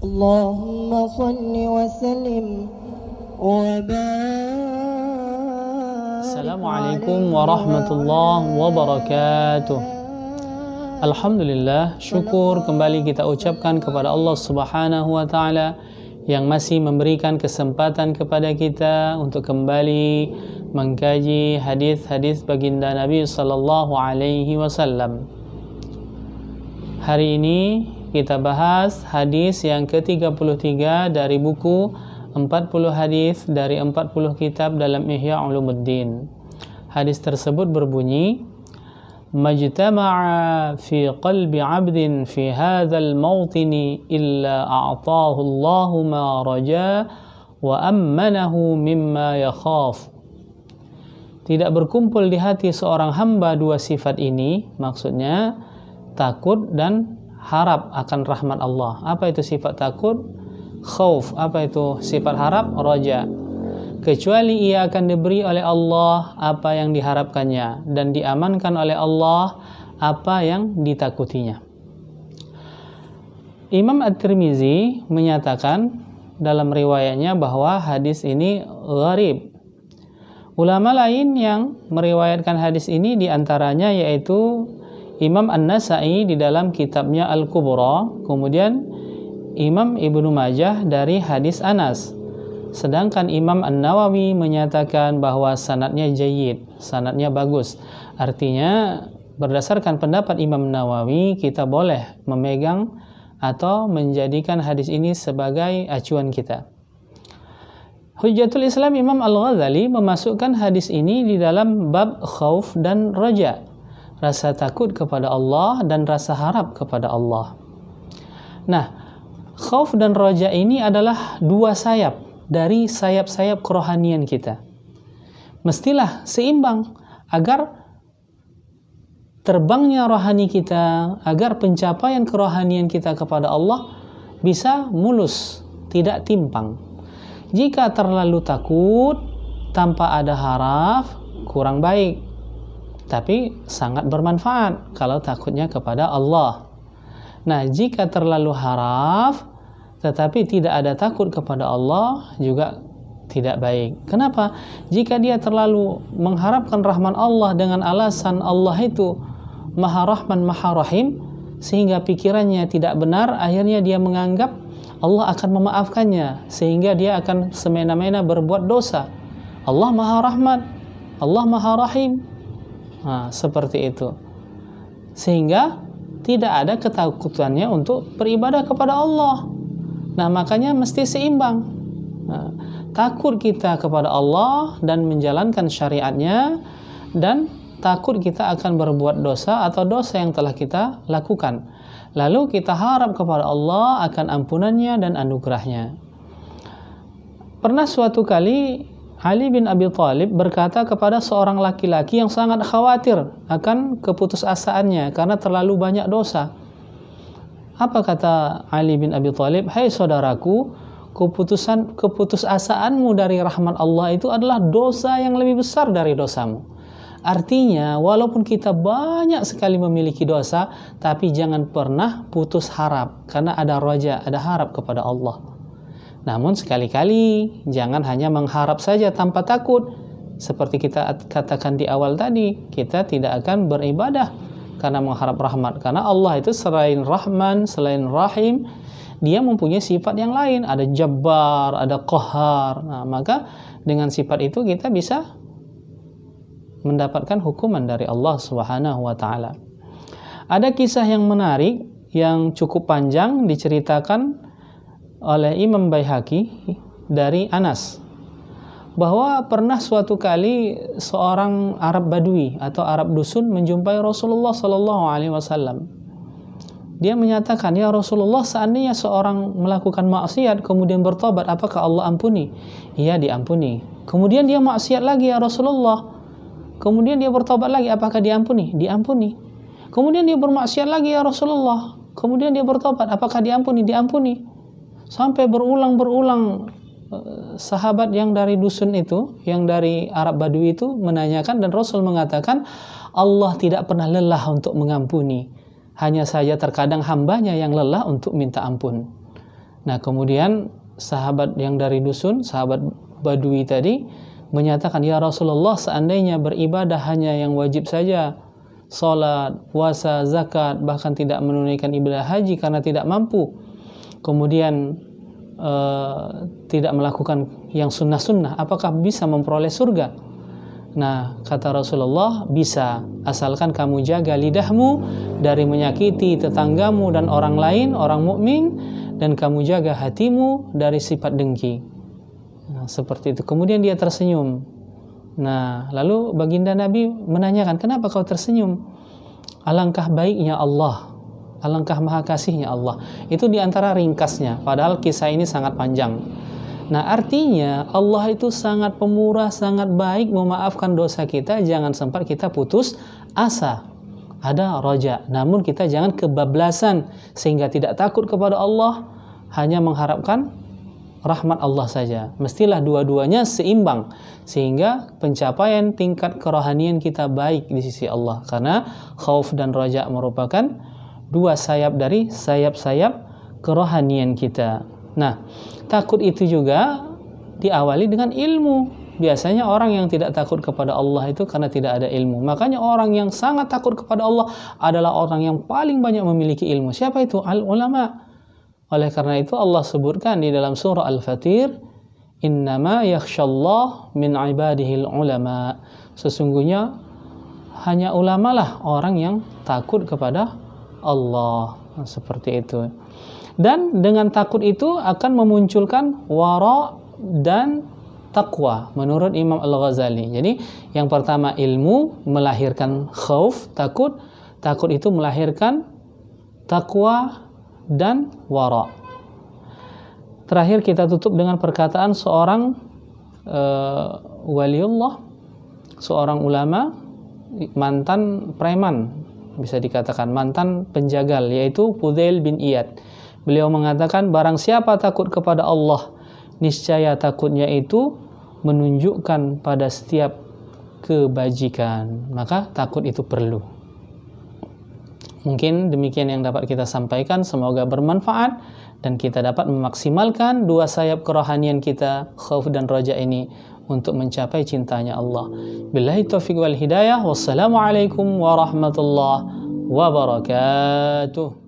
اللهم صل وسلم وبارك. Assalamualaikum warahmatullahi wabarakatuh. Alhamdulillah, syukur kembali kita ucapkan kepada Allah Subhanahu wa taala yang masih memberikan kesempatan kepada kita untuk kembali mengkaji hadis-hadis baginda Nabi sallallahu alaihi wasallam. Hari ini kita bahas hadis yang ke-33 dari buku 40 hadis dari 40 kitab dalam Ihya Ulumuddin. Hadis tersebut berbunyi, Majtama'a fi qalbi 'abdin fi hadzal mawtini illa a'tahu Allahu ma raja wa ammanahu mimma yakhaf. Tidak berkumpul di hati seorang hamba dua sifat ini, maksudnya takut dan harap akan rahmat Allah. Apa itu sifat takut? Khauf. Apa itu sifat harap? Raja. Kecuali ia akan diberi oleh Allah apa yang diharapkannya dan diamankan oleh Allah apa yang ditakutinya. Imam At-Tirmizi menyatakan dalam riwayatnya bahwa hadis ini gharib. Ulama lain yang meriwayatkan hadis ini diantaranya yaitu Imam An-Nasa'i di dalam kitabnya Al-Kubra, kemudian Imam Ibnu Majah dari hadis Anas. Sedangkan Imam An-Nawawi menyatakan bahwa sanadnya jayyid, sanadnya bagus. Artinya berdasarkan pendapat Imam Nawawi kita boleh memegang atau menjadikan hadis ini sebagai acuan kita. Hujjatul Islam Imam Al-Ghazali memasukkan hadis ini di dalam bab khauf dan raja, rasa takut kepada Allah dan rasa harap kepada Allah. Nah, khauf dan raja ini adalah dua sayap dari sayap-sayap kerohanian kita. Mestilah seimbang agar terbangnya rohani kita, agar pencapaian kerohanian kita kepada Allah bisa mulus, tidak timpang. Jika terlalu takut tanpa ada harap, kurang baik. Tapi sangat bermanfaat kalau takutnya kepada Allah. Nah, jika terlalu harap tetapi tidak ada takut kepada Allah juga tidak baik. Kenapa? Jika dia terlalu mengharapkan rahman Allah dengan alasan Allah itu Maha Rahman, Maha Rahim, sehingga pikirannya tidak benar, akhirnya dia menganggap Allah akan memaafkannya, sehingga dia akan semena-mena berbuat dosa. Allah Maha Rahman, Allah Maha Rahim. Nah, seperti itu. Sehingga tidak ada ketakutannya untuk beribadah kepada Allah. Nah, makanya mesti seimbang. Nah, takut kita kepada Allah dan menjalankan syariatnya, dan takut kita akan berbuat dosa atau dosa yang telah kita lakukan. Lalu kita harap kepada Allah akan ampunannya dan anugerahnya. Pernah suatu kali Ali bin Abi Thalib berkata kepada seorang laki-laki yang sangat khawatir akan keputusasaannya karena terlalu banyak dosa. Apa kata Ali bin Abi Thalib? Hai saudaraku, keputusasaanmu dari rahmat Allah itu adalah dosa yang lebih besar dari dosamu. Artinya, walaupun kita banyak sekali memiliki dosa, tapi jangan pernah putus harap, karena ada raja, ada harap kepada Allah. Namun sekali-kali jangan hanya mengharap saja tanpa takut. Seperti kita katakan di awal tadi, kita tidak akan beribadah karena mengharap rahmat. Karena Allah itu selain Rahman, selain Rahim, dia mempunyai sifat yang lain. Ada Jabbar, ada Qahar. Nah, maka dengan sifat itu kita bisa mendapatkan hukuman dari Allah Subhanahu wa taala. Ada kisah yang menarik yang cukup panjang diceritakan oleh Imam Baihaqi dari Anas, bahwa pernah suatu kali seorang Arab Badui atau Arab dusun menjumpai Rasulullah sallallahu alaihi wasallam. Dia menyatakan, "Ya Rasulullah, seandainya seorang melakukan maksiat kemudian bertobat, apakah Allah ampuni?" "Iya, diampuni." "Kemudian dia maksiat lagi ya Rasulullah. Kemudian dia bertobat lagi, apakah diampuni?" "Diampuni." "Kemudian dia bermaksiat lagi ya Rasulullah. Kemudian dia bertobat, apakah diampuni?" "Diampuni." Sampai berulang-ulang sahabat yang dari dusun itu, yang dari Arab Badui itu menanyakan, dan Rasul mengatakan, Allah tidak pernah lelah untuk mengampuni. Hanya saja terkadang hambanya yang lelah untuk minta ampun. Nah, kemudian sahabat yang dari dusun, sahabat Badui tadi menyatakan, ya Rasulullah, seandainya beribadah hanya yang wajib saja, salat, puasa, zakat, bahkan tidak menunaikan ibadah haji karena tidak mampu, kemudian tidak melakukan yang sunnah-sunnah, apakah bisa memperoleh surga? Nah, kata Rasulullah, bisa, asalkan kamu jaga lidahmu dari menyakiti tetanggamu dan orang lain, orang mukmin, dan kamu jaga hatimu dari sifat dengki. Nah, seperti itu. Kemudian dia tersenyum. Nah, lalu baginda Nabi menanyakan, kenapa kau tersenyum? Alangkah baiknya Allah, alangkah maha kasihnya Allah. Itu diantara ringkasnya, padahal kisah ini sangat panjang. Nah, artinya Allah itu sangat pemurah, sangat baik memaafkan dosa kita. Jangan sempat kita putus asa. Ada roja, namun kita jangan kebablasan sehingga tidak takut kepada Allah, hanya mengharapkan rahmat Allah saja. Mestilah dua-duanya seimbang sehingga pencapaian tingkat kerohanian kita baik di sisi Allah. Karena khauf dan roja merupakan dua sayap dari sayap-sayap kerohanian kita. Nah, takut itu juga diawali dengan ilmu. Biasanya orang yang tidak takut kepada Allah itu karena tidak ada ilmu. Makanya orang yang sangat takut kepada Allah adalah orang yang paling banyak memiliki ilmu. Siapa itu? Al-ulama. Oleh karena itu Allah sebutkan di dalam surah Al-Fatir, innama yakhshallah min ibadihil ulama. Sesungguhnya hanya ulama lah orang yang takut kepada Allah. Nah, seperti itu. Dan dengan takut itu akan memunculkan wara dan taqwa menurut Imam Al-Ghazali. Jadi yang pertama ilmu melahirkan khauf, takut. Takut itu melahirkan taqwa dan wara. Terakhir kita tutup dengan perkataan seorang waliullah, seorang ulama, mantan preman, bisa dikatakan mantan penjagal, yaitu Fudail bin Iyad. Beliau mengatakan, barang siapa takut kepada Allah, niscaya takutnya itu menunjukkan pada setiap kebajikan. Maka takut itu perlu. Mungkin demikian yang dapat kita sampaikan. Semoga bermanfaat dan kita dapat memaksimalkan dua sayap kerohanian kita, khauf dan roja ini, untuk mencapai cintanya Allah. Billahi taufiq wal hidayah. Wassalamualaikum warahmatullahi wabarakatuh.